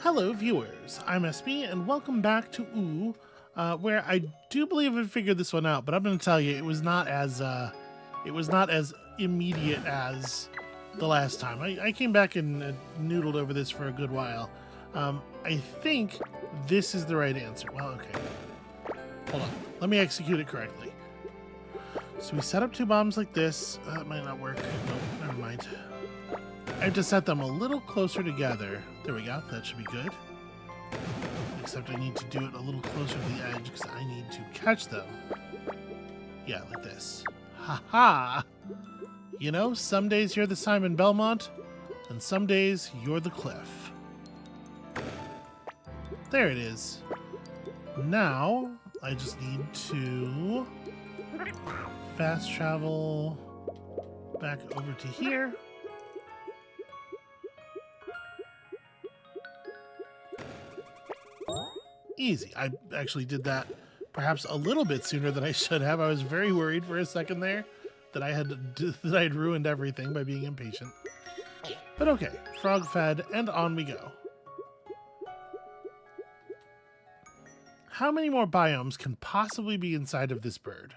Hello, viewers. I'm SB, and welcome back to Ooh, where I do believe I figured this one out. But I'm going to tell you, it was not as immediate as the last time. I came back and noodled over this for a good while. I think this is the right answer. Well, okay. Hold on. Let me execute it correctly. So we set up two bombs like this. That might not work. Nope, never mind. I have to set them a little closer together. There we go. That should be good. Except I need to do it a little closer to the edge because I need to catch them. Yeah, like this. Ha-ha! You know, some days you're the Simon Belmont, and some days you're the Cliff. There it is. Now, I just need to fast travel back over to here. Easy. I actually did that perhaps a little bit sooner than I should have. I was very worried for a second there that I had ruined everything by being impatient. But okay, frog fed, and on we go. How many more biomes can possibly be inside of this bird?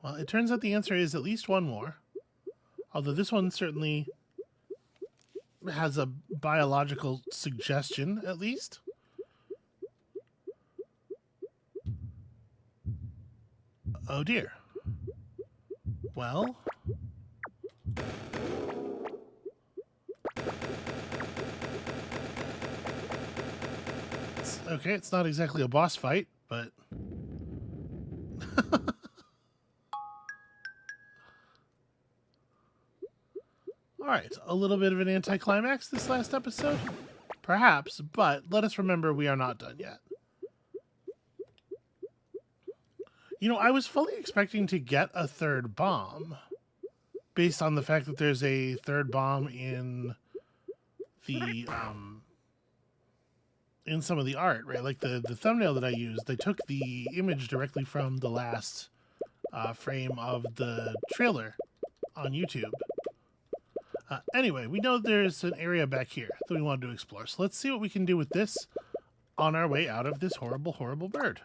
Well, it turns out the answer is at least one more. Although this one certainly has a biological suggestion, at least. Oh dear. Well. Okay, it's not exactly a boss fight, but... Alright, a little bit of an anticlimax this last episode? Perhaps, but let us remember we are not done yet. You know, I was fully expecting to get a third bomb, based on the fact that there's a third bomb in the, in some of the art, right? Like the thumbnail that I used, they took the image directly from the last frame of the trailer on YouTube. Anyway, we know there's an area back here that we wanted to explore. So let's see what we can do with this on our way out of this horrible, horrible bird.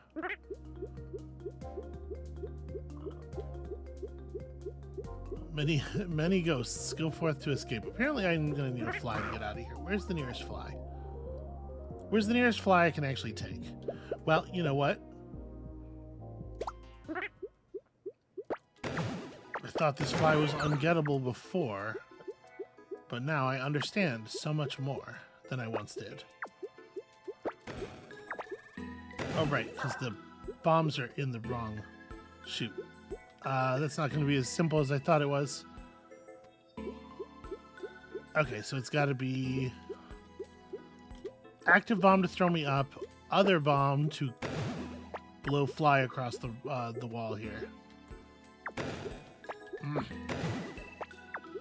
Many ghosts go forth to escape. Apparently I'm going to need a fly to get out of here. Where's the nearest fly? Where's the nearest fly I can actually take? Well, you know what? I thought this fly was ungettable before. But now I understand so much more than I once did. Oh, right, because the bombs are in the wrong chute. That's not going to be as simple as I thought it was. Okay, so it's got to be active bomb to throw me up, other bomb to blow fly across the wall here.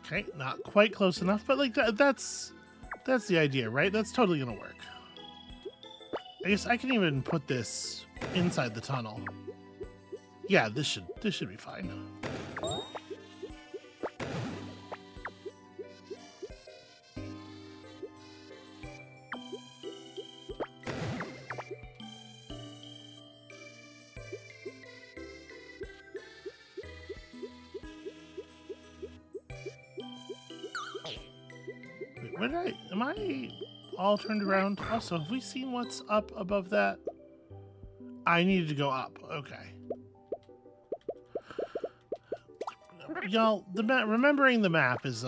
Okay, not quite close enough, but like that's the idea, right? That's totally gonna work. I guess I can even put this inside the tunnel. Yeah, this should be fine. Am I all turned around? Also, have we seen what's up above that? I needed to go up. Okay. Y'all, remembering the map is,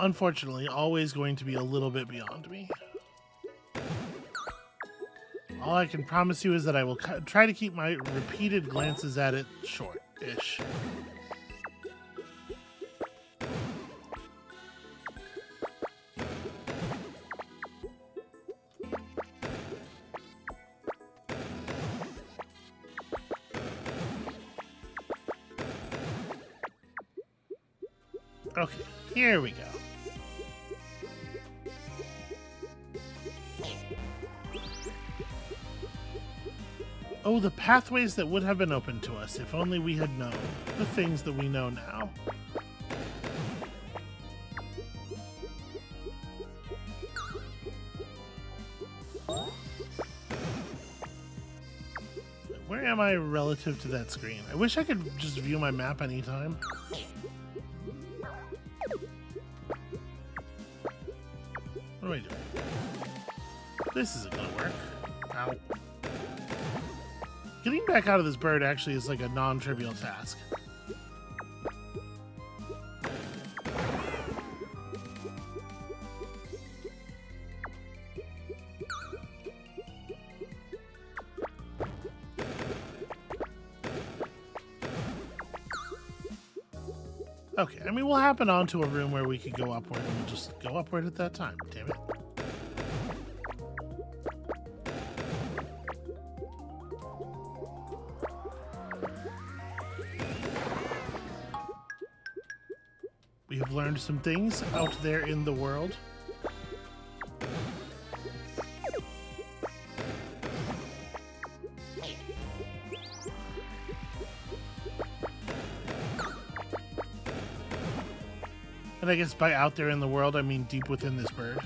unfortunately, always going to be a little bit beyond me. All I can promise you is that I will try to keep my repeated glances at it short-ish. Okay, here we go. Oh, the pathways that would have been open to us if only we had known the things that we know now. Where am I relative to that screen? I wish I could just view my map anytime. What am I doing? This isn't gonna work. Ow. Getting back out of this bird actually is like a non-trivial task. Okay, I mean, we'll happen onto a room where we could go upward, and we'll just go upward at that time. Damn it. We have learned some things out there in the world. And I guess by out there in the world, I mean deep within this bird.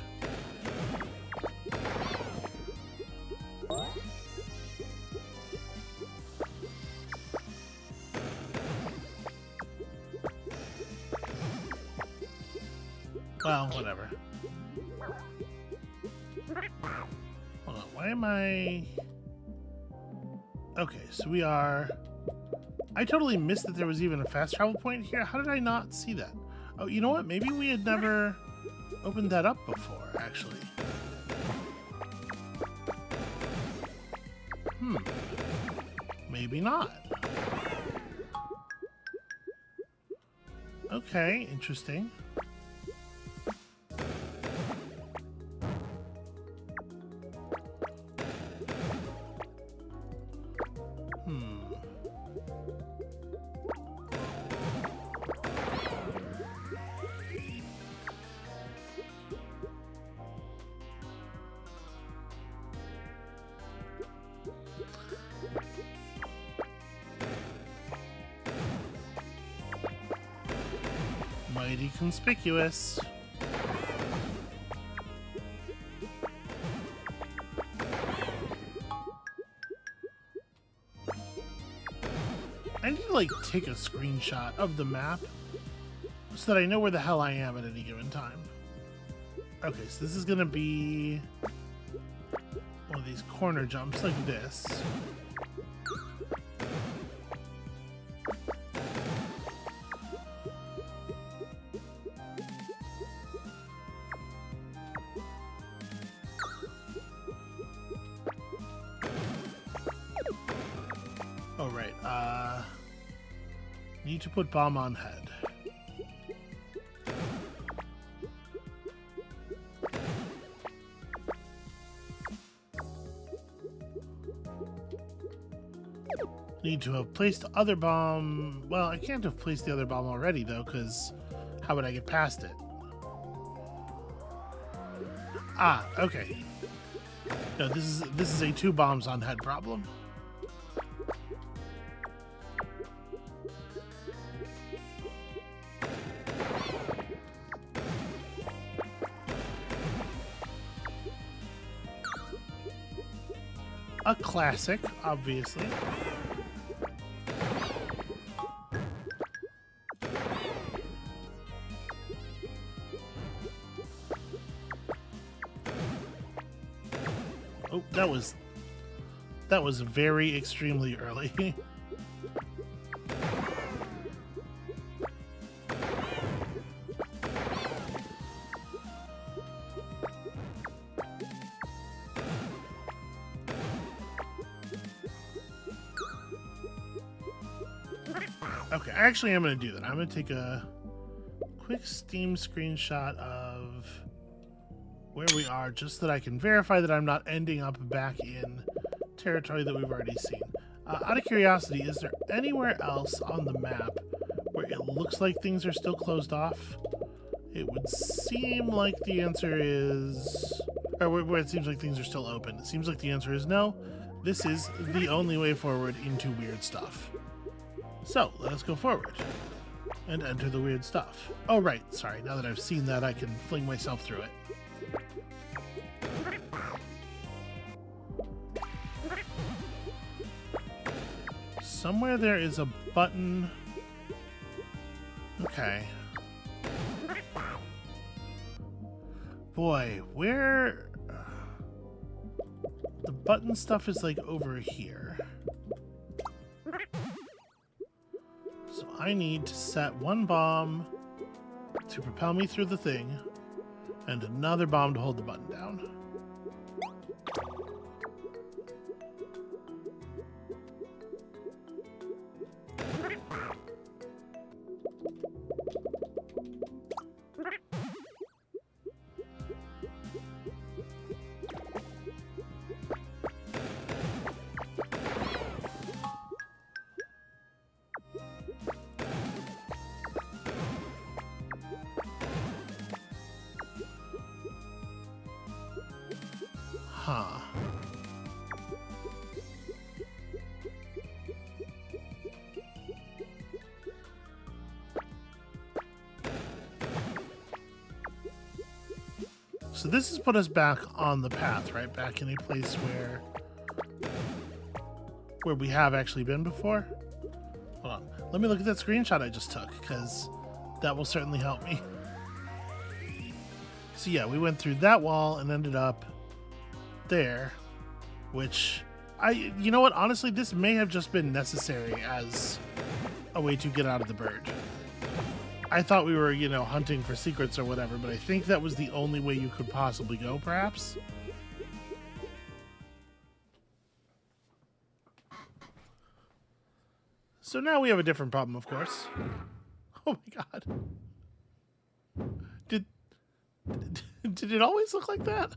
Well, whatever. Hold on, why am I... Okay, so we are... I totally missed that there was even a fast travel point here. How did I not see that? Oh, you know what? Maybe we had never opened that up before, actually. Maybe not. Okay, interesting. Mighty conspicuous. I need to, like, take a screenshot of the map so that I know where the hell I am at any given time. Okay, so this is gonna be one of these corner jumps like this. Oh, right. Need to put bomb on head. Need to have placed the other bomb. Well, I can't have placed the other bomb already, though, because how would I get past it? Ah, okay. No, this is a 2 bombs on head problem. A classic, obviously. Oh, that was very extremely early. Okay, I actually am going to do that. I'm going to take a quick Steam screenshot of where we are just so that I can verify that I'm not ending up back in territory that we've already seen. Out of curiosity, is there anywhere else on the map where it looks like things are still closed off? It would seem like the answer is... Or where it seems like things are still open. It seems like the answer is no. This is the only way forward into weird stuff. So, let us go forward and enter the weird stuff. Oh, right. Sorry. Now that I've seen that, I can fling myself through it. somewhere there is a button. Okay. Boy, where... The button stuff is like over here. So I need to set one bomb to propel me through the thing, and another bomb to hold the button down. Huh. So this has put us back on the path, right? Back in a place where we have actually been before. Hold on. Let me look at that screenshot I just took, because that will certainly help me. So yeah, we went through that wall and ended up there, which you know what, honestly, this may have just been necessary as a way to get out of the bird. I thought we were, you know, hunting for secrets or whatever, but I think that was the only way you could possibly go, perhaps. So now we have a different problem, of course. Oh my god. Did it always look like that?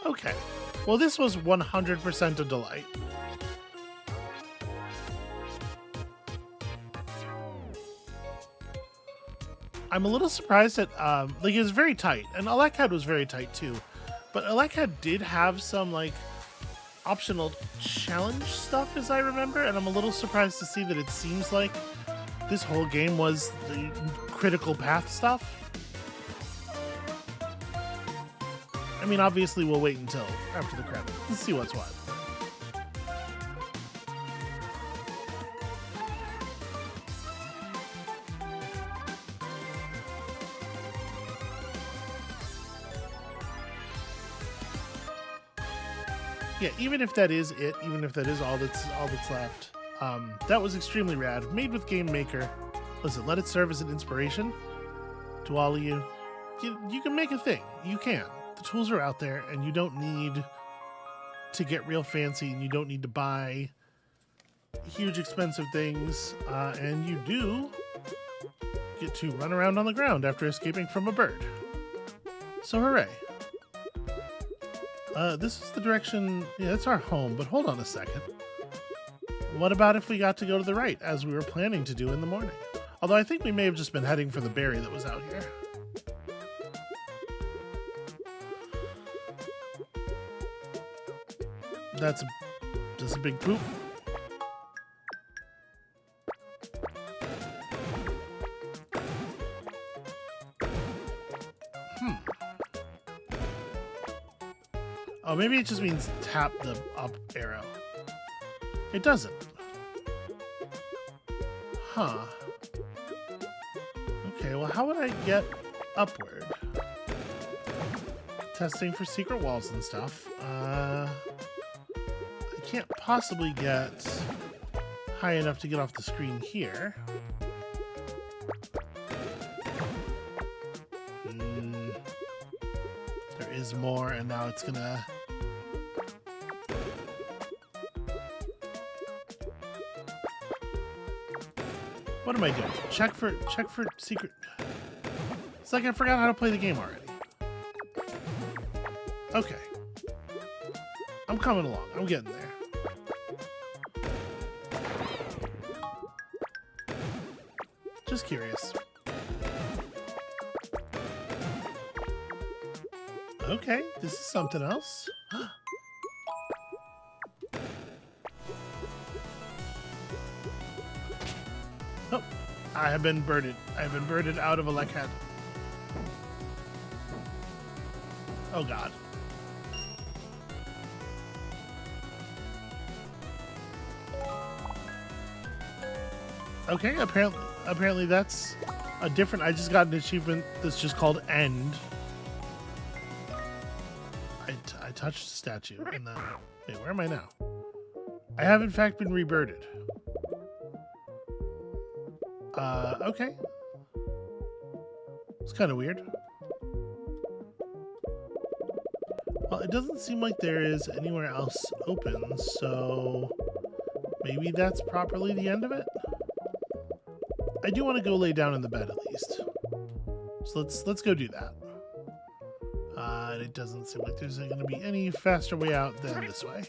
Okay. Well, this was 100% a delight. I'm a little surprised that, like, it was very tight, and Elec Head was very tight too, but Elec Head did have some, like, optional challenge stuff, as I remember, and I'm a little surprised to see that it seems like this whole game was the critical path stuff. I mean, obviously we'll wait until after the credits to see what's what. Yeah, even if that is it, even if that is all that's left, that was extremely rad. Made with Game Maker. Listen, let it serve as an inspiration to all of you. You can make a thing. You can. The tools are out there, and you don't need to get real fancy, and you don't need to buy huge expensive things, and you do get to run around on the ground after escaping from a bird. So hooray. This is the direction, yeah, it's our home, but hold on a second. What about if we got to go to the right, as we were planning to do in the morning? Although I think we may have just been heading for the berry that was out here. That's a big poop. Oh, maybe it just means tap the up arrow. It doesn't. Huh. Okay, well, how would I get upward? Testing for secret walls and stuff. I can't possibly get high enough to get off the screen here. There is more, and now it's gonna... What am I doing? Check for secret... It's like I forgot how to play the game already. Okay. I'm coming along. I'm getting there. Just curious. Okay, this is something else. Oh, I have been birded. I have been birded out of Elec Head. Oh god. Okay, apparently that's a different. I just got an achievement that's just called End. I touched the statue and then wait, where am I now? I have in fact been rebirded. Okay. It's kind of weird. Well, it doesn't seem like there is anywhere else open, so maybe that's properly the end of it. I do want to go lay down in the bed at least. So let's go do that. And it doesn't seem like there's going to be any faster way out than this way.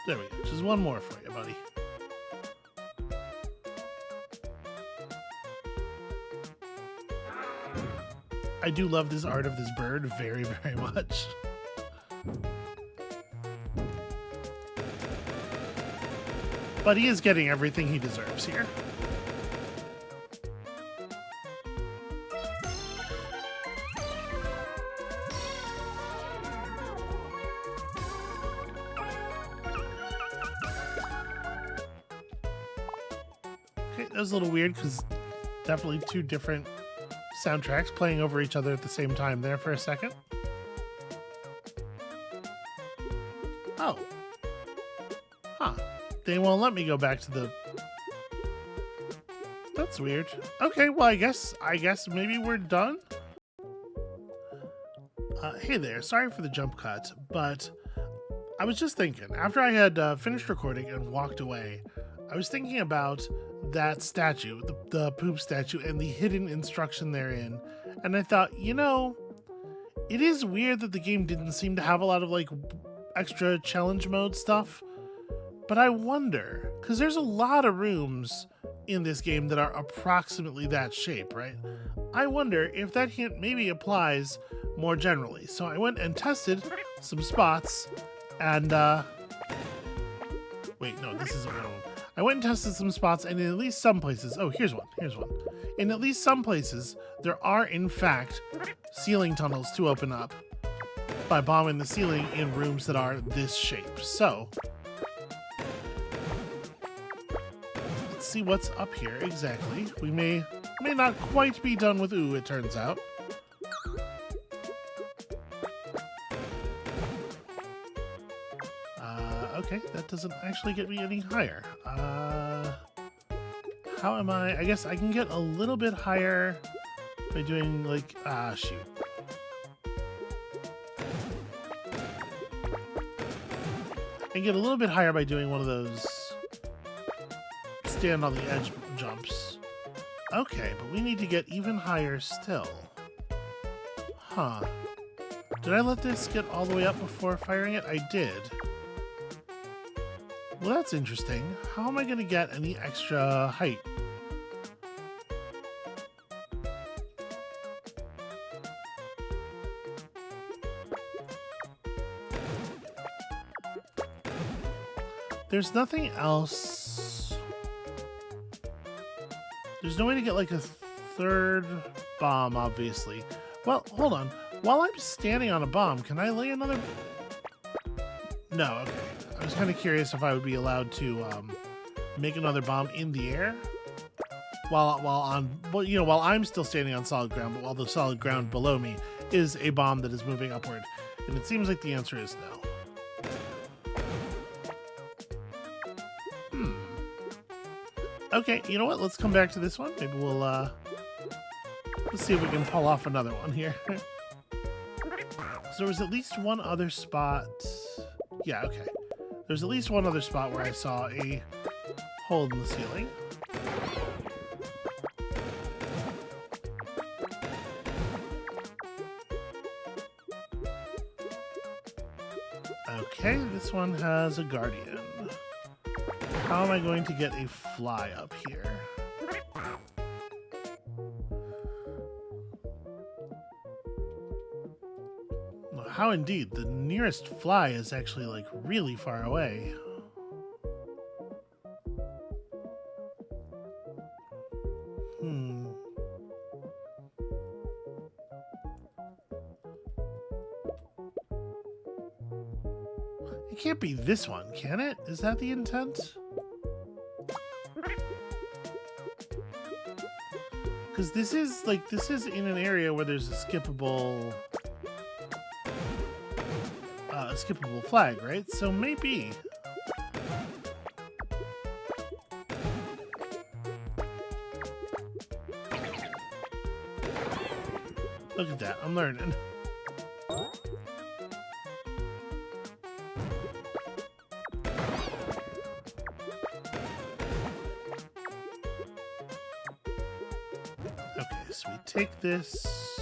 There we go. Just one more for you, buddy. I do love this art of this bird very, very much. But he is getting everything he deserves here. Okay, that was a little weird because definitely two different soundtracks playing over each other at the same time there for a second. Oh. Huh. They won't let me go back to the... That's weird. Okay, well, I guess maybe we're done. Hey there, sorry for the jump cut, but I was just thinking, after I had finished recording and walked away, I was thinking about that statue, the poop statue, and the hidden instruction therein. And I thought, you know, it is weird that the game didn't seem to have a lot of like extra challenge mode stuff. But I wonder, because there's a lot of rooms in this game that are approximately that shape, right? I wonder if that hint maybe applies more generally. So I went and tested some spots and, wait, no, this isn't one. I went and tested some spots, and in at least some places... Oh, here's one. In at least some places, there are, in fact, ceiling tunnels to open up by bombing the ceiling in rooms that are this shape. So, let's see what's up here exactly. We may not quite be done with ooh, it turns out. Okay, that doesn't actually get me any higher. How am I? I guess I can get a little bit higher by doing like, shoot. I can get a little bit higher by doing one of those stand on the edge jumps. Okay, but we need to get even higher still. Huh. Did I let this get all the way up before firing it? I did. Well, that's interesting. How am I going to get any extra height? There's nothing else. There's no way to get like a third bomb, obviously. Well, hold on. While I'm standing on a bomb, can I lay another... No, okay. I was kind of curious if I would be allowed to make another bomb in the air while I'm still standing on solid ground, but while the solid ground below me is a bomb that is moving upward. And it seems like the answer is no. Okay, you know what? Let's come back to this one. Maybe we'll let's see if we can pull off another one here. So there was at least one other spot. Yeah, okay. There's at least one other spot where I saw a hole in the ceiling. Okay, this one has a guardian. How am I going to get a fly up here? How indeed? The nearest fly is actually like really far away. It can't be this one, can it? Is that the intent? Because this is in an area where there's a skippable flag, right? So maybe. Look at that, I'm learning. Okay, so we take this.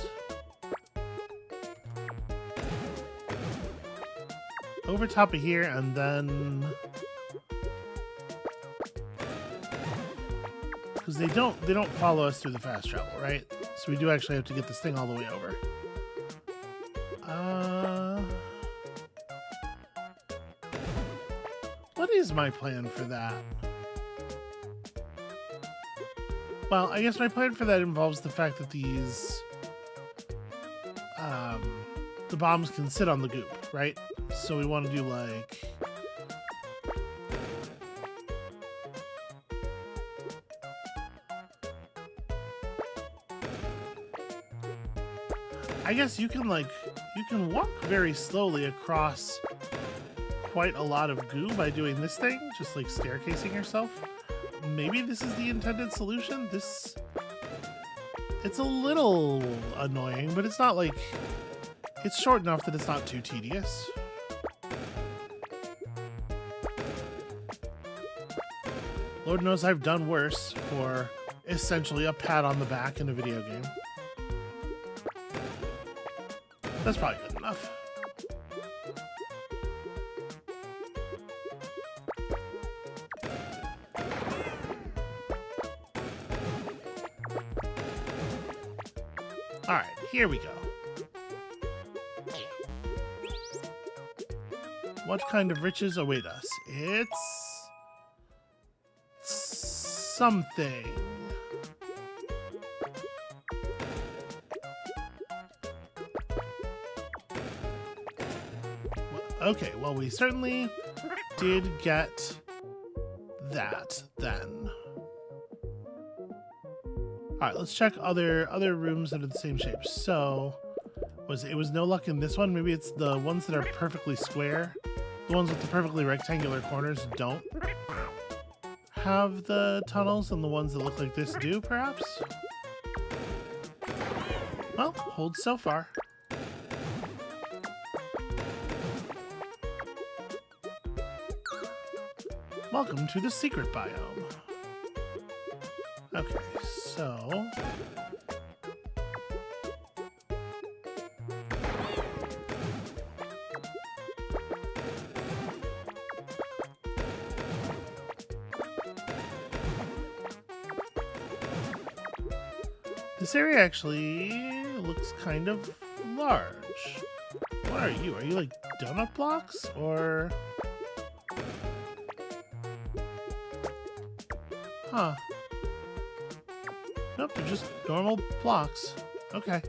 Over top of here, and then because they don't follow us through the fast travel, right? So we do actually have to get this thing all the way over. What is my plan for that? Well, I guess my plan for that involves the fact that these the bombs can sit on the goop, right? So we want to do like I guess you can walk very slowly across quite a lot of goo by doing this thing, just like staircasing yourself. Maybe this is the intended solution. It's a little annoying, but it's not like it's short enough that it's not too tedious. Lord knows I've done worse for essentially a pat on the back in a video game. That's probably good enough. All right, here we go. What kind of riches await us? It's something. Okay, well, we certainly did get that then. All right, let's check other rooms that are the same shape. So, it was no luck in this one? Maybe it's the ones that are perfectly square. The ones with the perfectly rectangular corners don't have the tunnels, and the ones that look like this do, perhaps? Well, holds so far. Welcome to the secret biome. Okay, so... this area actually looks kind of large. What are you? Are you like donut blocks, or... Huh. Nope, they're just normal blocks. Okay.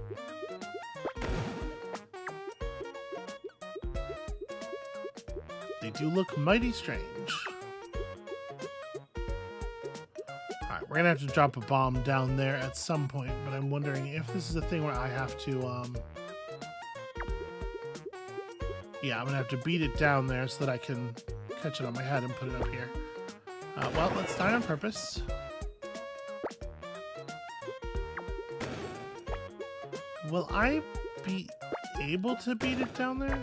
They do look mighty strange. Alright, we're gonna have to drop a bomb down there at some point, but I'm wondering if this is a thing where I have to, yeah, I'm gonna have to beat it down there so that I can catch it on my head and put it up here. Well, let's die on purpose. Will I be able to beat it down there?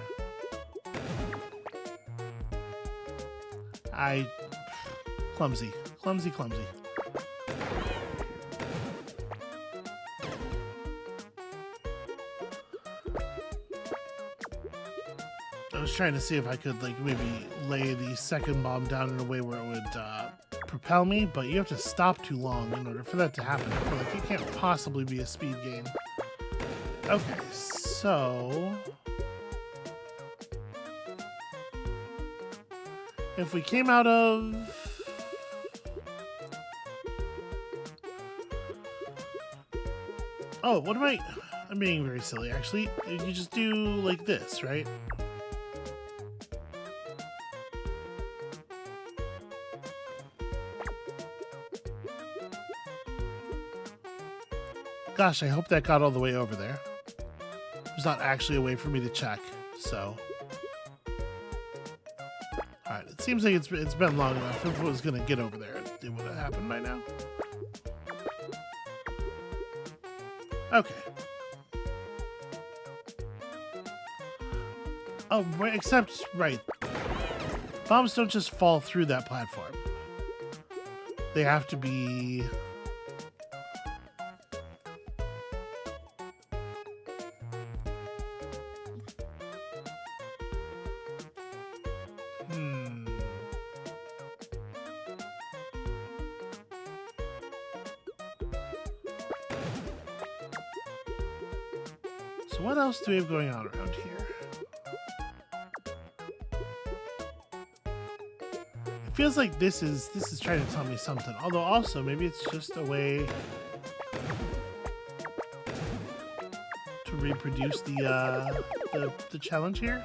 Clumsy. Clumsy. I was trying to see if I could like maybe lay the second bomb down in a way where it would propel me, but you have to stop too long in order for that to happen. I feel like it can't possibly be a speed game. Okay, so if we came out of what am I'm being very silly actually. You just do like this, right? Gosh, I hope that got all the way over there. There's not actually a way for me to check, so. Alright, it seems like it's been long enough. If it was going to get over there, it would have happened by now. Okay. Oh, except, right. Bombs don't just fall through that platform. They have to be... So what else do we have going on around here? It feels like this is trying to tell me something. Although also maybe it's just a way to reproduce the challenge here.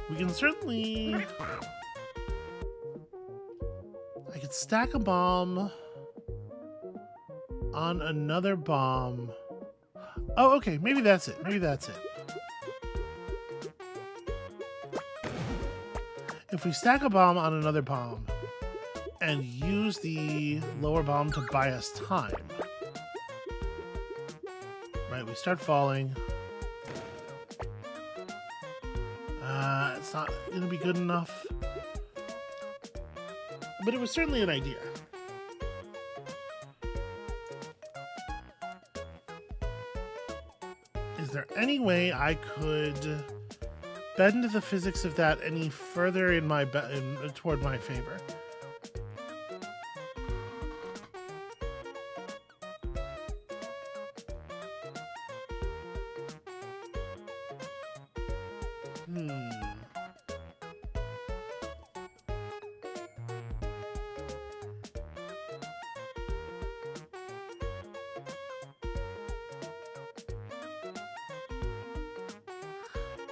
We can certainly... I could stack a bomb on another bomb. Oh, okay. Maybe that's it. Maybe that's it. If we stack a bomb on another bomb and use the lower bomb to buy us time. Right, we start falling. It's not going to be good enough. But it was certainly an idea. Is there any way I could bend the physics of that any further in my toward my favor?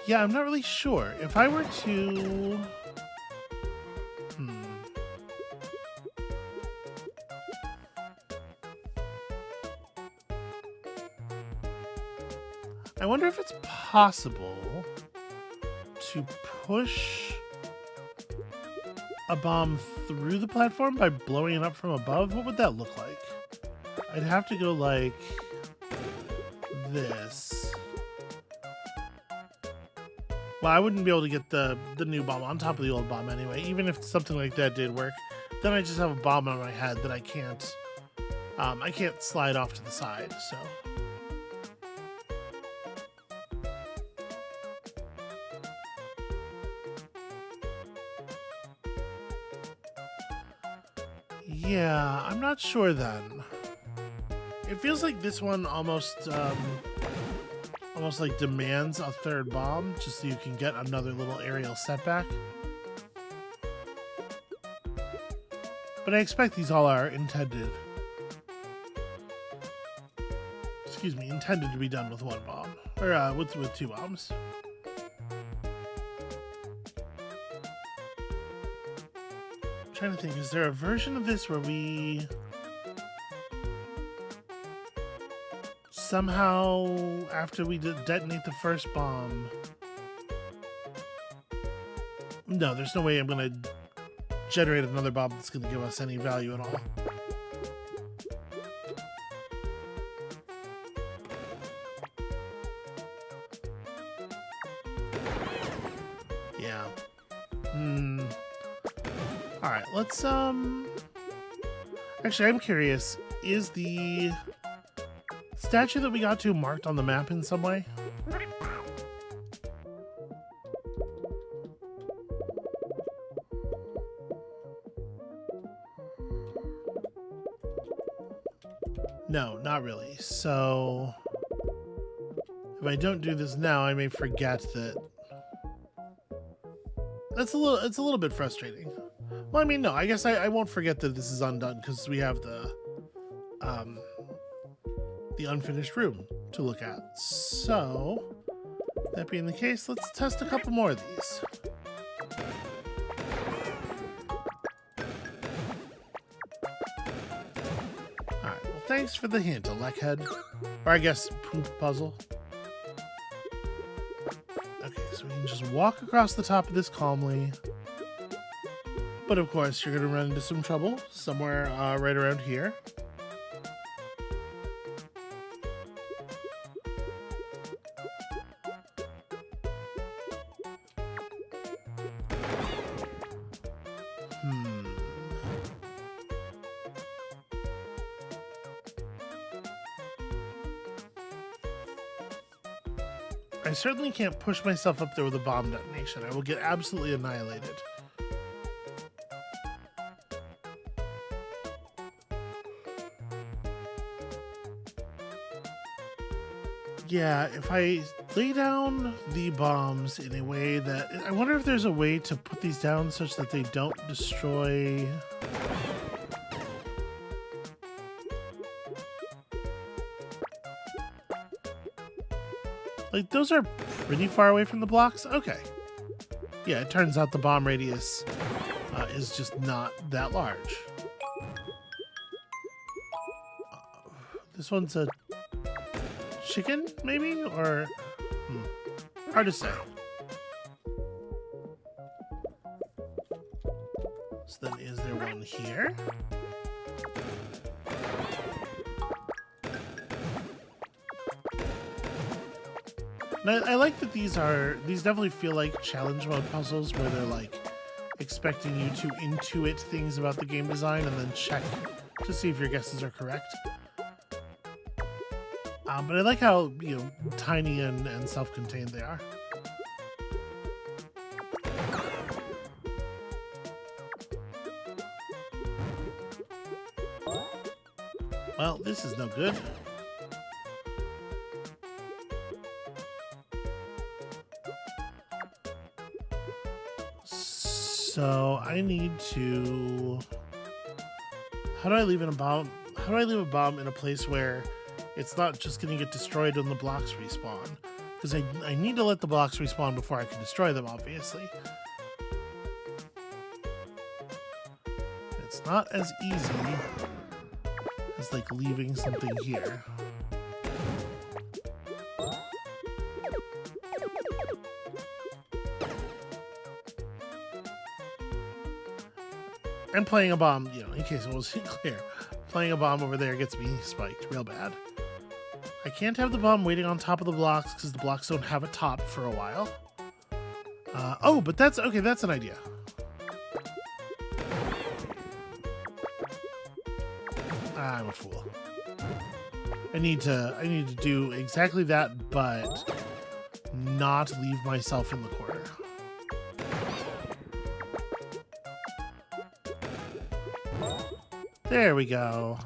Yeah, I'm not really sure. If I were to... I wonder if it's possible to push a bomb through the platform by blowing it up from above. What would that look like? I'd have to go like this. Well, I wouldn't be able to get the new bomb on top of the old bomb anyway. Even if something like that did work, then I just have a bomb on my head that I can't slide off to the side. So. Yeah, I'm not sure then. It feels like this one almost like demands a third bomb just so you can get another little aerial setback. But I expect these all are intended. Excuse me, intended to be done with one bomb. Or with two bombs. I'm trying to think, is there a version of this where we somehow, after we detonate the first bomb... No, there's no way I'm going to generate another bomb that's going to give us any value at all. Yeah. Alright, let's Actually, I'm curious, is the statue that we got to marked on the map in some way? No, not really. So if I don't do this now, I may forget that. It's a little bit frustrating. Well, I mean, no, I guess I won't forget that this is undone because we have the unfinished room to look at. So that being the case, let's test a couple more of these. Alright, well, thanks for the hint, Elec Head. Or I guess poop puzzle. Okay, so we can just walk across the top of this calmly. But of course, you're going to run into some trouble somewhere right around here. I certainly can't push myself up there with a bomb detonation. I will get absolutely annihilated. Yeah, if I lay down the bombs in a way that... I wonder if there's a way to put these down such that they don't destroy... Like, those are pretty far away from the blocks? Okay. Yeah, it turns out the bomb radius is just not that large. This one's a chicken, maybe? Or... hard to say. So then is there one here? And I like that these definitely feel like challenge mode puzzles where they're like expecting you to intuit things about the game design and then check to see if your guesses are correct. But I like how, you know, tiny and self-contained they are. Well, this is no good. So I need to... How do I leave a bomb in a place where it's not just going to get destroyed when the blocks respawn? Because I need to let the blocks respawn before I can destroy them, obviously. It's not as easy as, like, leaving something here. And playing a bomb, you know, in case it wasn't clear, playing a bomb over there gets me spiked real bad. I can't have the bomb waiting on top of the blocks because the blocks don't have a top for a while. Oh, but that's okay. That's an idea. I'm a fool. I need to do exactly that, but not leave myself in the corner. There we go.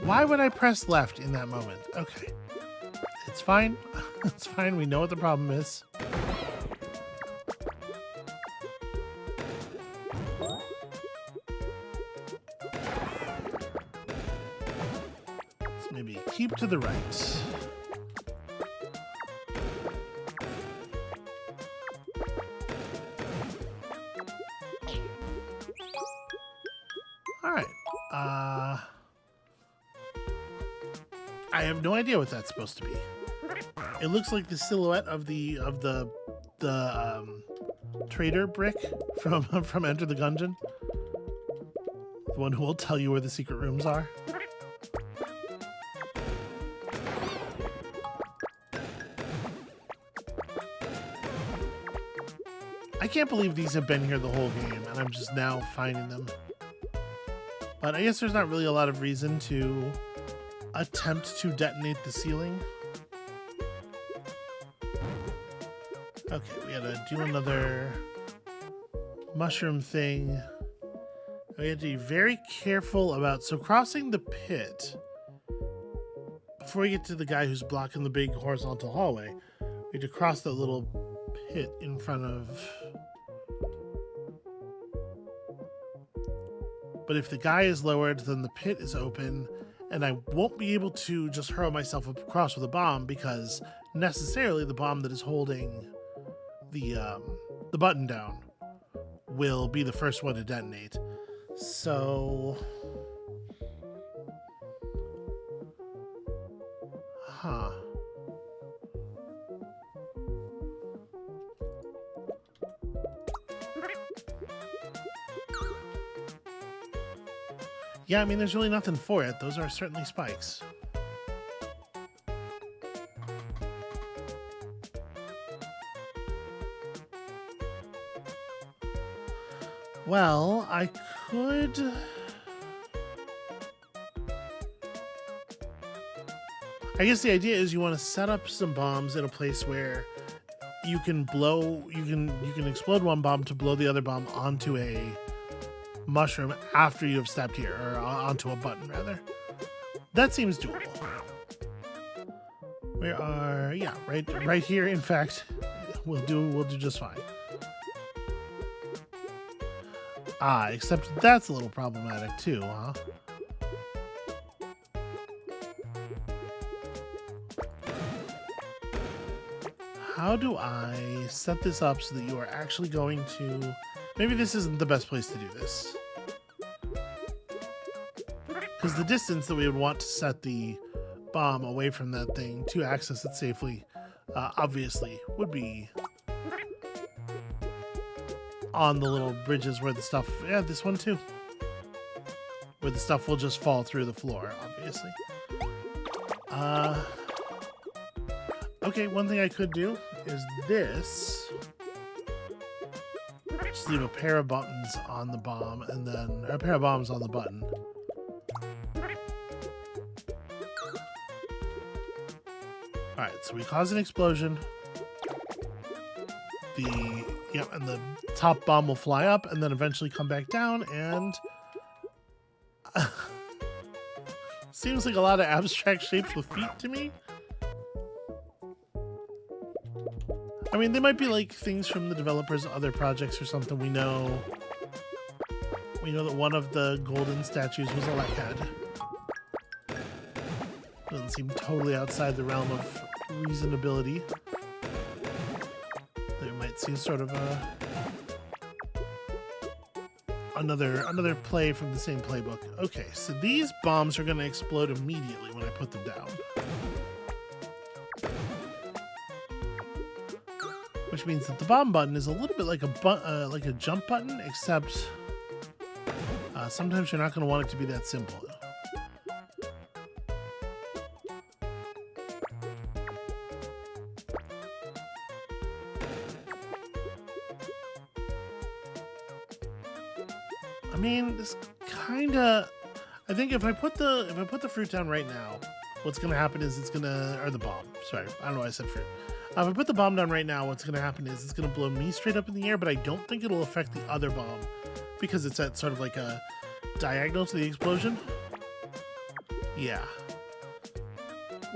Why would I press left in that moment? Okay. It's fine. It's fine. We know what the problem is. Let's maybe keep to the right. Alright. I have no idea what that's supposed to be. It looks like the silhouette of the trader brick from Enter the Gungeon. The one who will tell you where the secret rooms are. I can't believe these have been here the whole game, and I'm just now finding them. But I guess there's not really a lot of reason to attempt to detonate the ceiling. Okay, we gotta do another mushroom thing. We have to be very careful about... So crossing the pit, before we get to the guy who's blocking the big horizontal hallway, we have to cross that little pit in front of... But if the guy is lowered, then the pit is open, and I won't be able to just hurl myself across with a bomb, because necessarily the bomb that is holding the button down will be the first one to detonate. So... Huh. Yeah, I mean, there's really nothing for it. Those are certainly spikes. Well, I could... I guess the idea is you want to set up some bombs in a place where you can blow... You can explode one bomb to blow the other bomb onto a mushroom after you have stepped here, or onto a button, rather. That seems doable. We are... Yeah, right here, in fact. We'll do just fine. Ah, except that's a little problematic too, huh? How do I set this up so that you are actually going to... Maybe this isn't the best place to do this. Because the distance that we would want to set the bomb away from that thing to access it safely, obviously, would be... on the little bridges where the stuff... Yeah, this one too. Where the stuff will just fall through the floor, obviously. Okay, one thing I could do is this. Just leave a pair of buttons on the bomb, and then... a pair of bombs on the button. Alright, so we cause an explosion. And the top bomb will fly up and then eventually come back down, and seems like a lot of abstract shapes with feet to me. I mean, they might be like things from the developers' other projects or something. We know that one of the golden statues was Elec Head. Doesn't seem totally outside the realm of reasonability. See sort of another play from the same playbook. Okay, so these bombs are going to explode immediately when I put them down, which means that the bomb button is a little bit like a jump button, except sometimes you're not going to want it to be that simple. I mean, this kind of... I think if I put the fruit down right now, what's going to happen is it's going to... Or the bomb. Sorry, I don't know why I said fruit. If I put the bomb down right now, what's going to happen is it's going to blow me straight up in the air, but I don't think it'll affect the other bomb because it's at sort of like a diagonal to the explosion. Yeah.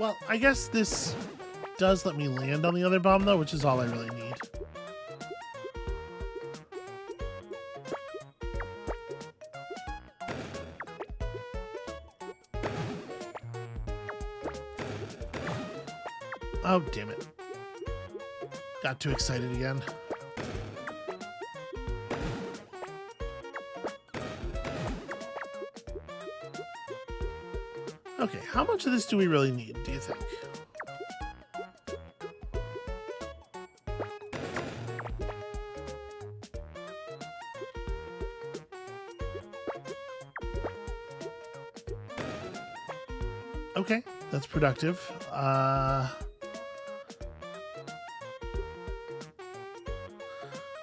Well, I guess this does let me land on the other bomb, though, which is all I really need. Oh, damn it. Got too excited again. Okay, how much of this do we really need, do you think? Okay, that's productive.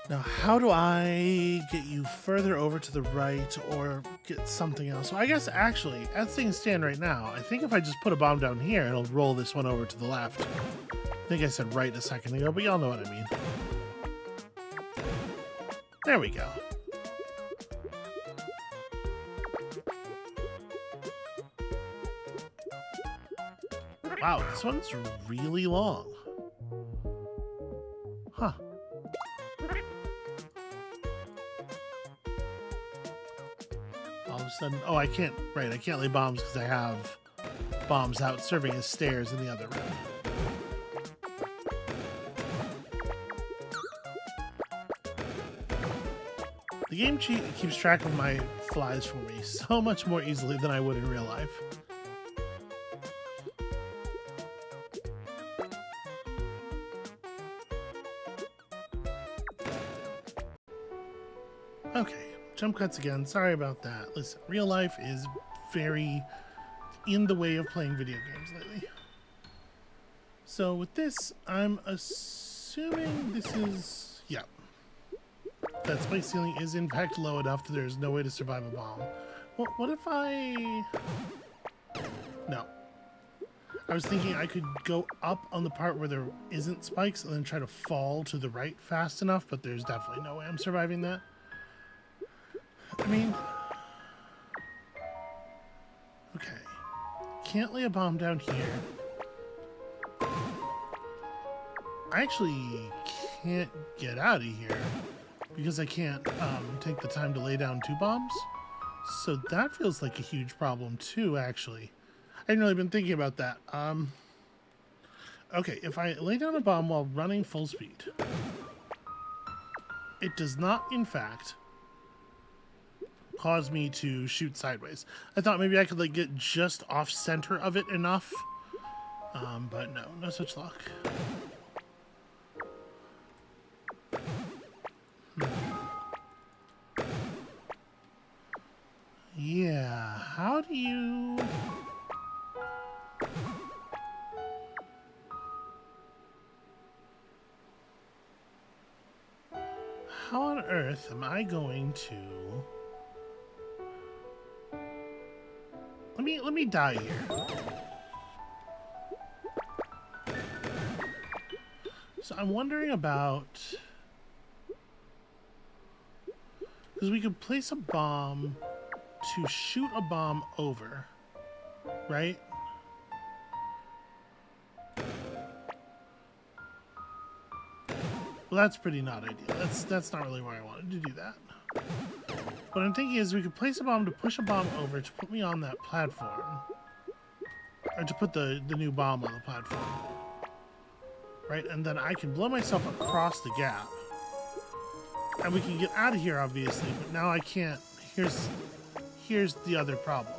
Now, how do I get you further over to the right or get something else? So I guess actually, as things stand right now, I think if I just put a bomb down here, it'll roll this one over to the left. I think I said right a second ago, but y'all know what I mean. There we go. Wow, this one's really long. Huh. All of a sudden, oh, I can't lay bombs because I have bombs out serving as stairs in the other room. The game keeps track of my flies for me so much more easily than I would in real life. Okay, jump cuts again. Sorry about that. Listen, real life is very in the way of playing video games lately. So with this, I'm assuming this is... yeah. That space ceiling is in fact low enough that there's no way to survive a bomb. Well, what if I... no. I was thinking I could go up on the part where there isn't spikes and then try to fall to the right fast enough, but there's definitely no way I'm surviving that. I mean... okay. Can't lay a bomb down here. I actually can't get out of here because I can't take the time to lay down 2 bombs. So that feels like a huge problem too, actually. I hadn't really been thinking about that. Okay, if I lay down a bomb while running full speed, it does not, in fact, cause me to shoot sideways. I thought maybe I could like get just off center of it enough, but no such luck. Yeah, how do you... how on earth am I going to... Let me die here. So I'm wondering about... because we could place a bomb to shoot a bomb over, right? Well, that's pretty not ideal. That's not really where I wanted to do that. What I'm thinking is we could place a bomb to push a bomb over to put me on that platform. Or to put the new bomb on the platform. Right? And then I can blow myself across the gap. And we can get out of here, obviously, but now I can't. Here's the other problem.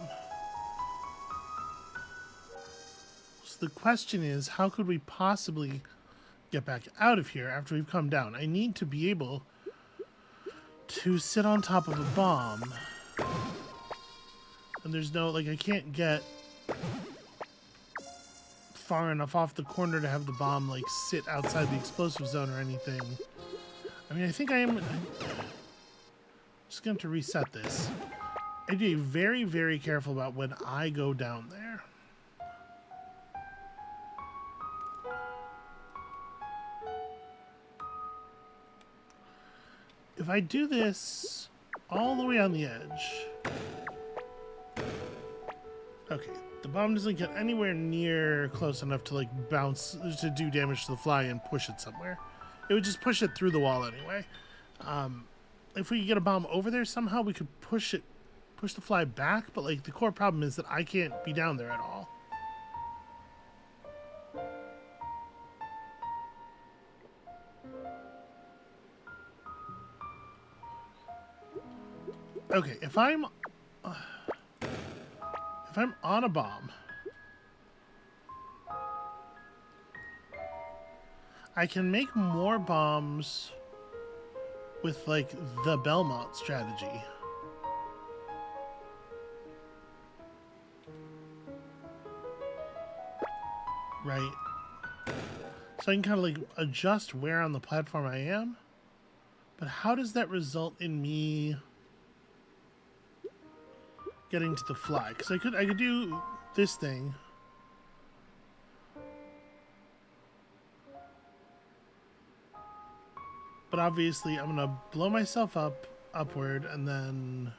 So the question is, how could we possibly get back out of here after we've come down? I need to be able to sit on top of a bomb. And there's no, like, I can't get far enough off the corner to have the bomb, like, sit outside the explosive zone or anything. I mean, I think I'm just going to reset this. I'd be very, very careful about when I go down there. If I do this all the way on the edge... okay, the bomb doesn't get anywhere near close enough to, like, bounce, to do damage to the fly and push it somewhere. It would just push it through the wall anyway. If we could get a bomb over there somehow, we could push the fly back, but like the core problem is that I can't be down there at all. Okay, if I'm on a bomb, I can make more bombs with like the Belmont strategy. Right? So I can kind of like adjust where on the platform I am. But how does that result in me getting to the fly? Because I could do this thing. But obviously I'm gonna blow myself up upward and then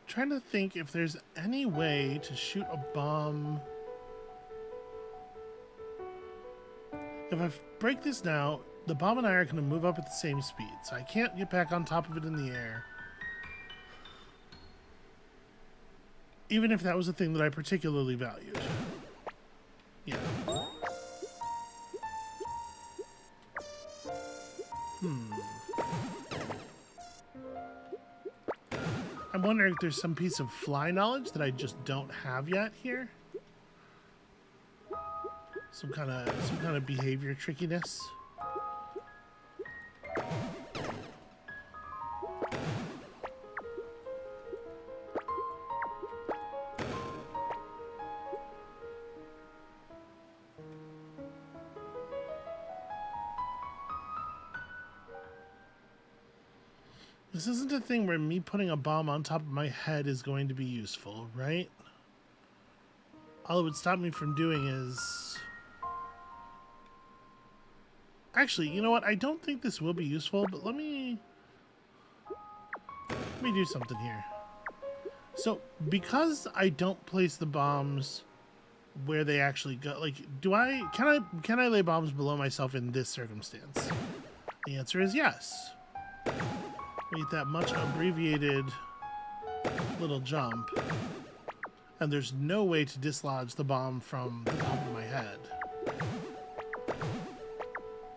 trying to think if there's any way to shoot a bomb. If I break this now, the bomb and I are going to move up at the same speed, so I can't get back on top of it in the air. Even if that was a thing that I particularly valued. Yeah. I'm wondering if there's some piece of fly knowledge that I just don't have yet here. Some kind of behavior trickiness. This isn't a thing where me putting a bomb on top of my head is going to be useful, right? All it would stop me from doing is... Actually, you know what? I don't think this will be useful, but let me do something here. So, because I don't place the bombs where they actually go, like, can I lay bombs below myself in this circumstance? The answer is yes. Make that much abbreviated little jump, and there's no way to dislodge the bomb from the top of my head.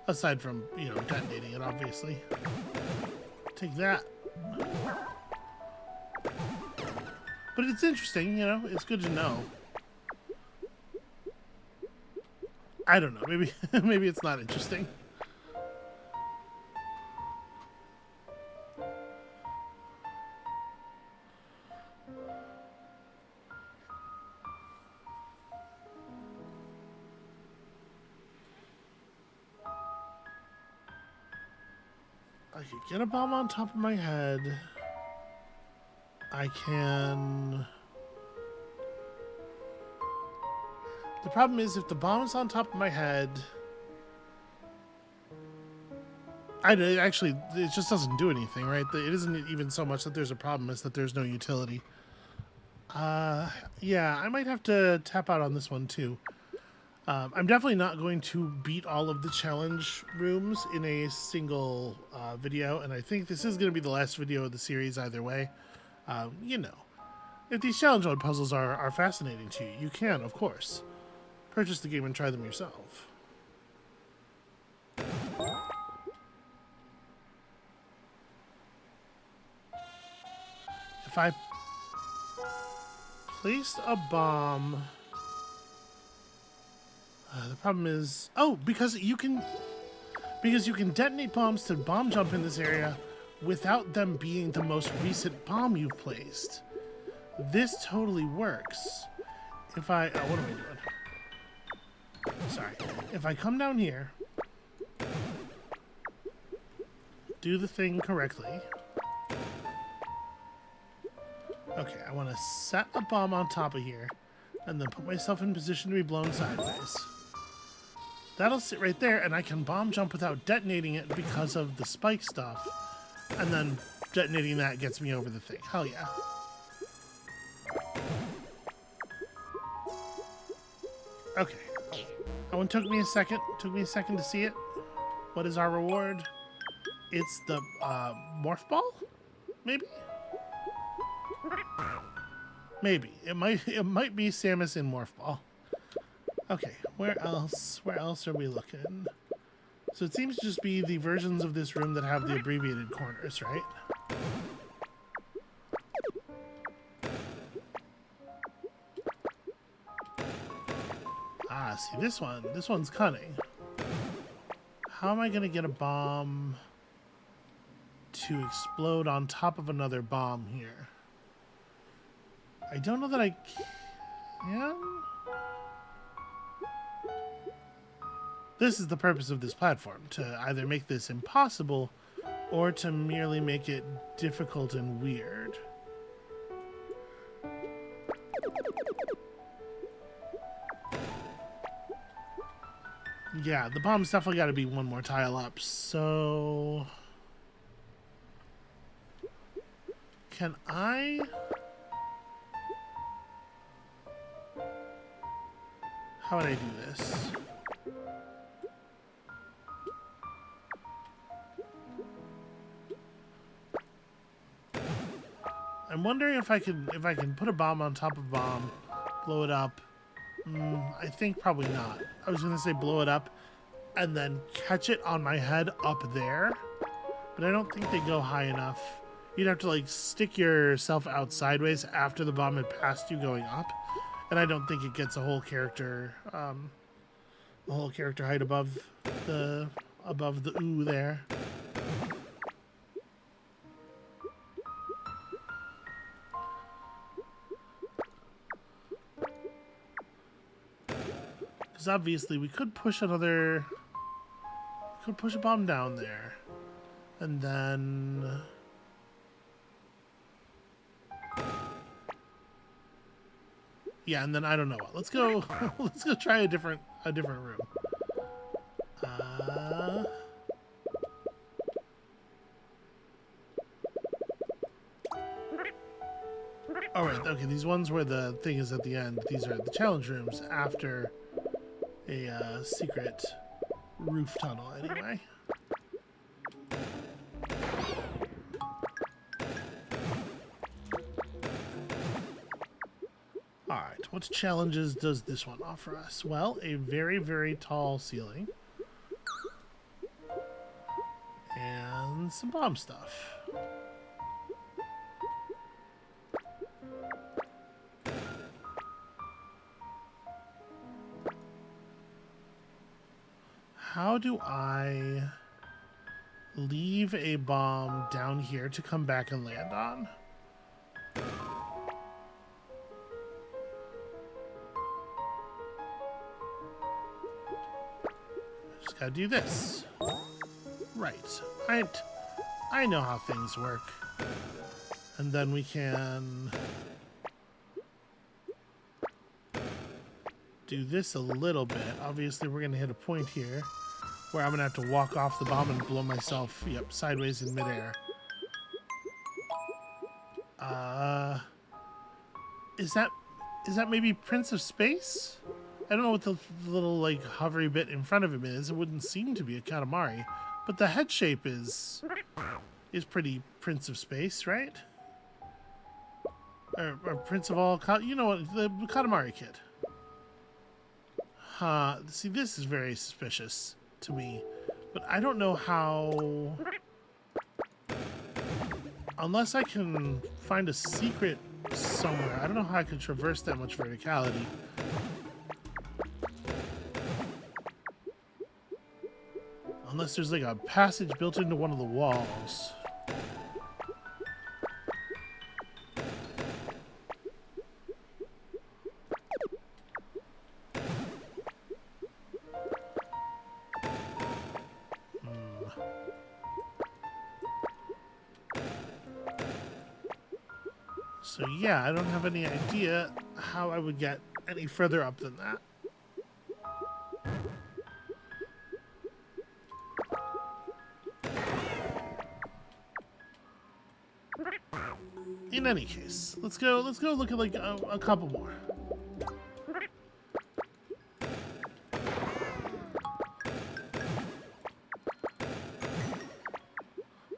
Aside from, you know, detonating it, obviously. Take that. But it's interesting, you know, it's good to know. I don't know, maybe maybe it's not interesting. I could get a bomb on top of my head. I can... The problem is, if the bomb is on top of my head... Actually, it just doesn't do anything, right? It isn't even so much that there's a problem, it's that there's no utility. Yeah, I might have to tap out on this one, too. I'm definitely not going to beat all of the challenge rooms in a single video, and I think this is going to be the last video of the series either way. You know, if these challenge mode puzzles are fascinating to you, you can, of course, purchase the game and try them yourself. If I placed a bomb... the problem is... Oh, because you can detonate bombs to bomb jump in this area without them being the most recent bomb you've placed. This totally works. If I... Oh, what am I doing? Sorry. If I come down here, do the thing correctly. Okay, I want to set a bomb on top of here and then put myself in position to be blown sideways. That'll sit right there, and I can bomb jump without detonating it because of the spike stuff. And then detonating that gets me over the thing. Hell yeah. Okay. That one took me a second. Took me a second to see it. What is our reward? It's the morph ball? Maybe? Maybe. It might be Samus in morph ball. Okay, where else are we looking? So it seems to just be the versions of this room that have the abbreviated corners, right? Ah, see this one's cunning. How am I gonna get a bomb to explode on top of another bomb here. I don't know that I can. This is the purpose of this platform, to either make this impossible or to merely make it difficult and weird. Yeah, the bomb's definitely got to be one more tile up, so... Can I... How would I do this? I'm wondering if I can put a bomb on top of a bomb, blow it up. I think probably not. I was gonna say blow it up and then catch it on my head up there, but I don't think they go high enough. You'd have to like stick yourself out sideways after the bomb had passed you going up, and I don't think it gets a whole character height above the ooh there. Because obviously we could push a bomb down there, and then yeah, and then I don't know what. Let's go. Let's go try a different room. All right. Okay. These ones where the thing is at the end. These are the challenge rooms after a secret roof tunnel. Anyway. Alright, what challenges does this one offer us? Well, a very, very tall ceiling. And some bomb stuff. How do I leave a bomb down here to come back and land on? Just gotta do this. Right. I know how things work. And then we can do this a little bit. Obviously, we're gonna hit a point here where I'm gonna have to walk off the bomb and blow myself, sideways in midair. Is that maybe Prince of Space? I don't know what the little like hovery bit in front of him is. It wouldn't seem to be a Katamari, but the head shape is pretty Prince of Space, right? Or Prince of all, you know what, the Katamari kid. See, this is very suspicious to me, but I don't know how, unless I can find a secret somewhere. I don't know how I can traverse that much verticality. Unless there's like a passage built into one of the walls. So yeah, I don't have any idea how I would get any further up than that. In any case, let's go look at like a couple more.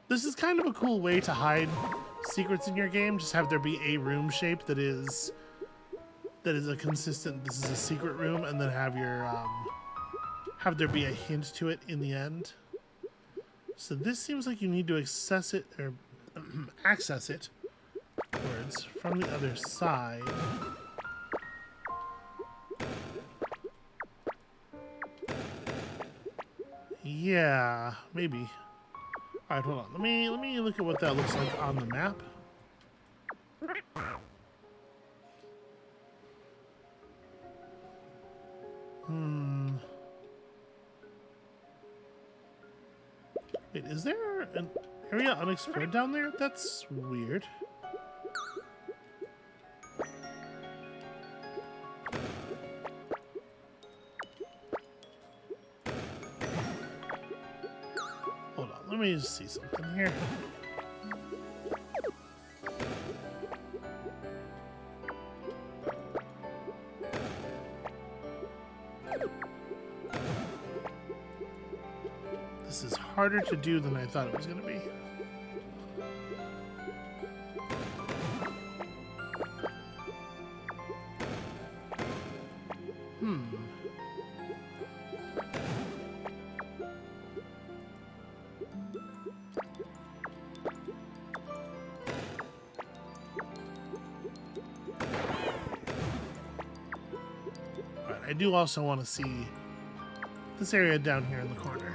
This is kind of a cool way to hide secrets in your game. Just have there be a room shape that is a consistent, this is a secret room, and then have your have there be a hint to it in the end. So this seems like you need to access it or access it towards from the other side. Yeah, maybe. All right, hold on. Let me look at what that looks like on the map. Wait, is there an area unexplored down there? That's weird. Hold on, let me just see something here. This is harder to do than I thought it was going to be. But I do also want to see this area down here in the corner.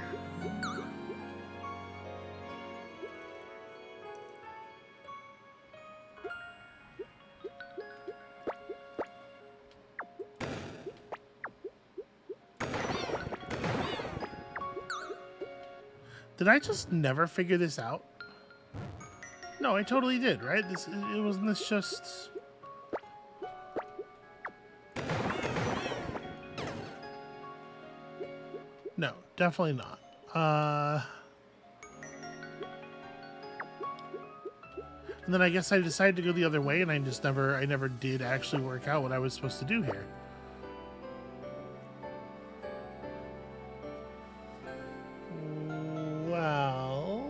Did I just never figure this out? No, I totally did, right? It wasn't this just... No, definitely not. And then I guess I decided to go the other way, and I never did actually work out what I was supposed to do here. Well...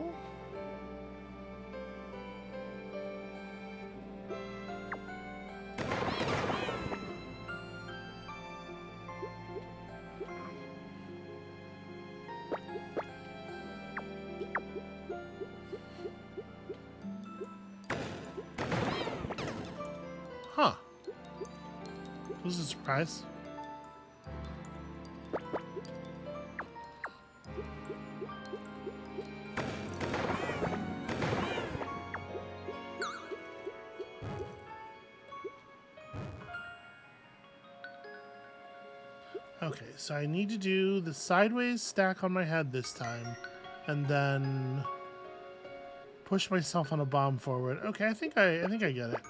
Huh. This is a surprise. Okay, so I need to do the sideways stack on my head this time, and then push myself on a bomb forward. Okay, I think I get it.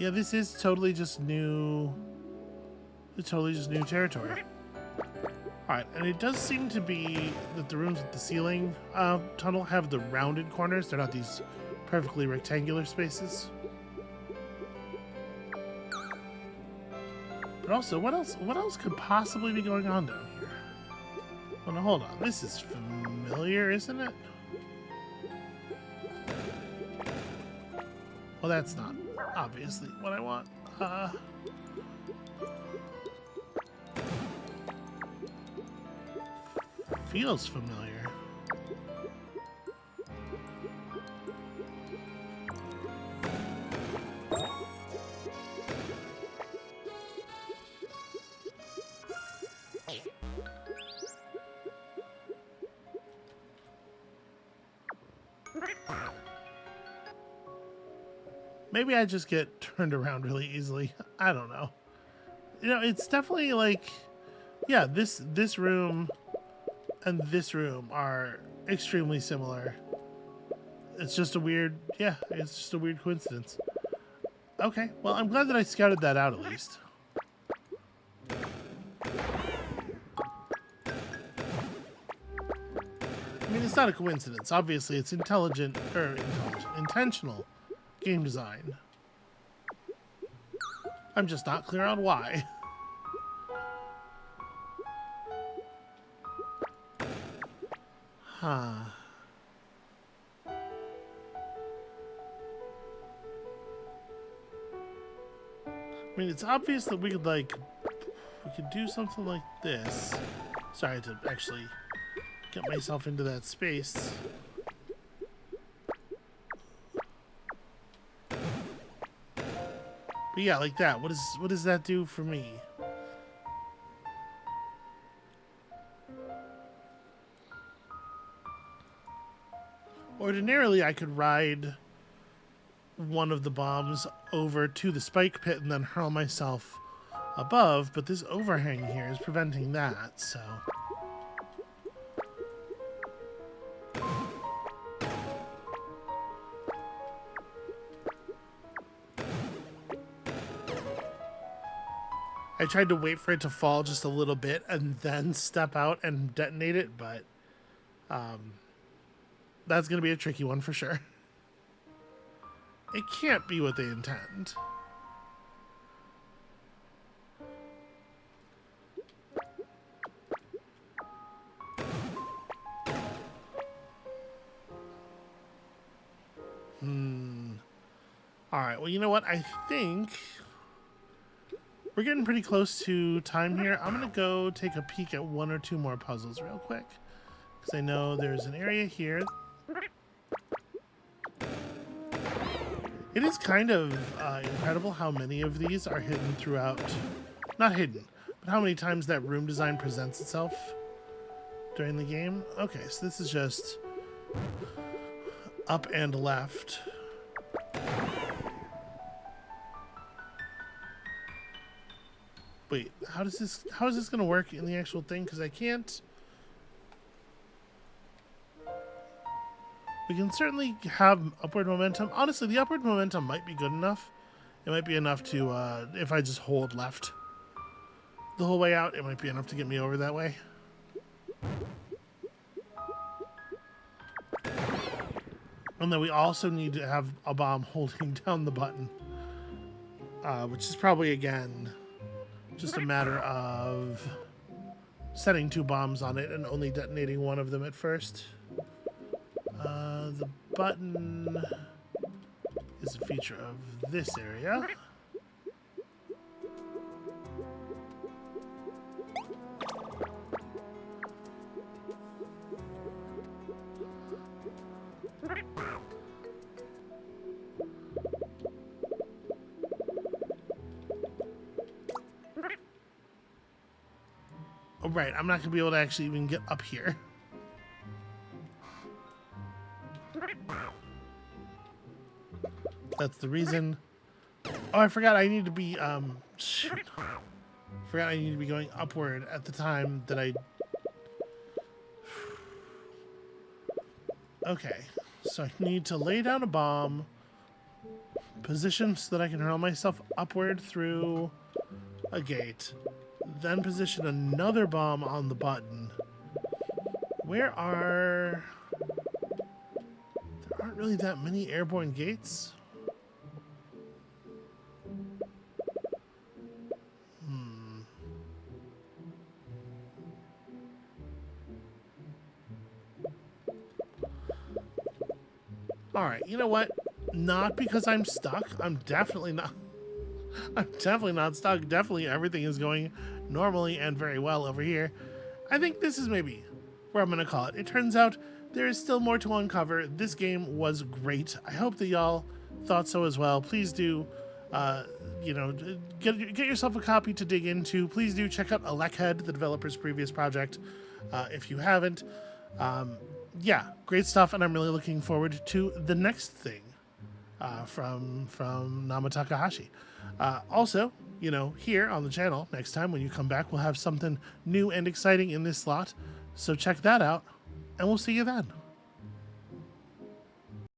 Yeah, this is totally just new. It's totally just new territory. Alright, and it does seem to be that the rooms with the ceiling tunnel have the rounded corners. They're not these perfectly rectangular spaces. But also, what else could possibly be going on down here? Oh, no, hold on. This is familiar, isn't it? Well, that's not obviously what I want. Feels familiar. Maybe I just get turned around really easily. I don't know. You know, it's definitely like, yeah, this room and this room are extremely similar. It's just a weird, yeah, it's just a weird coincidence. Okay, well, I'm glad that I scouted that out at least. I mean, it's not a coincidence. Obviously, it's intentional game design. I'm just not clear on why. Huh. I mean, it's obvious that we could do something like this. Sorry to actually get myself into that space. But yeah, like that. What does that do for me? Ordinarily, I could ride one of the bombs over to the spike pit and then hurl myself above, but this overhang here is preventing that, so... I tried to wait for it to fall just a little bit and then step out and detonate it, but that's going to be a tricky one for sure. It can't be what they intend. All right, well, you know what? I think we're getting pretty close to time here. I'm going to go take a peek at one or two more puzzles real quick, because I know there's an area here. It is kind of incredible how many of these are hidden throughout. Not hidden, but how many times that room design presents itself during the game. Okay, so this is just up and left. Wait, how is this going to work in the actual thing? Because I can't... We can certainly have upward momentum. Honestly, the upward momentum might be good enough. It might be enough to, if I just hold left the whole way out, it might be enough to get me over that way. And then we also need to have a bomb holding down the button, which is probably, again, just a matter of setting two bombs on it and only detonating one of them at first. The button is a feature of this area. Oh, right, I'm not going to be able to actually even get up here. That's the reason. Oh, I forgot I need to be, shoot. Forgot I need to be going upward at the time that I... Okay, so I need to lay down a bomb, position so that I can hurl myself upward through a gate, then position another bomb on the button. Where are... There aren't really that many airborne gates. All right, you know what? Not because I'm stuck. I'm definitely not. I'm definitely not stuck. Definitely everything is going normally and very well over here. I think this is maybe where I'm going to call it. It turns out there is still more to uncover. This game was great. I hope that y'all thought so as well. Please do, you know, get yourself a copy to dig into. Please do check out Elec Head, the developer's previous project, if you haven't. Yeah, great stuff, and I'm really looking forward to the next thing from Nama Takahashi. Also, you know, here on the channel, next time when you come back, we'll have something new and exciting in this slot. So check that out, and we'll see you then.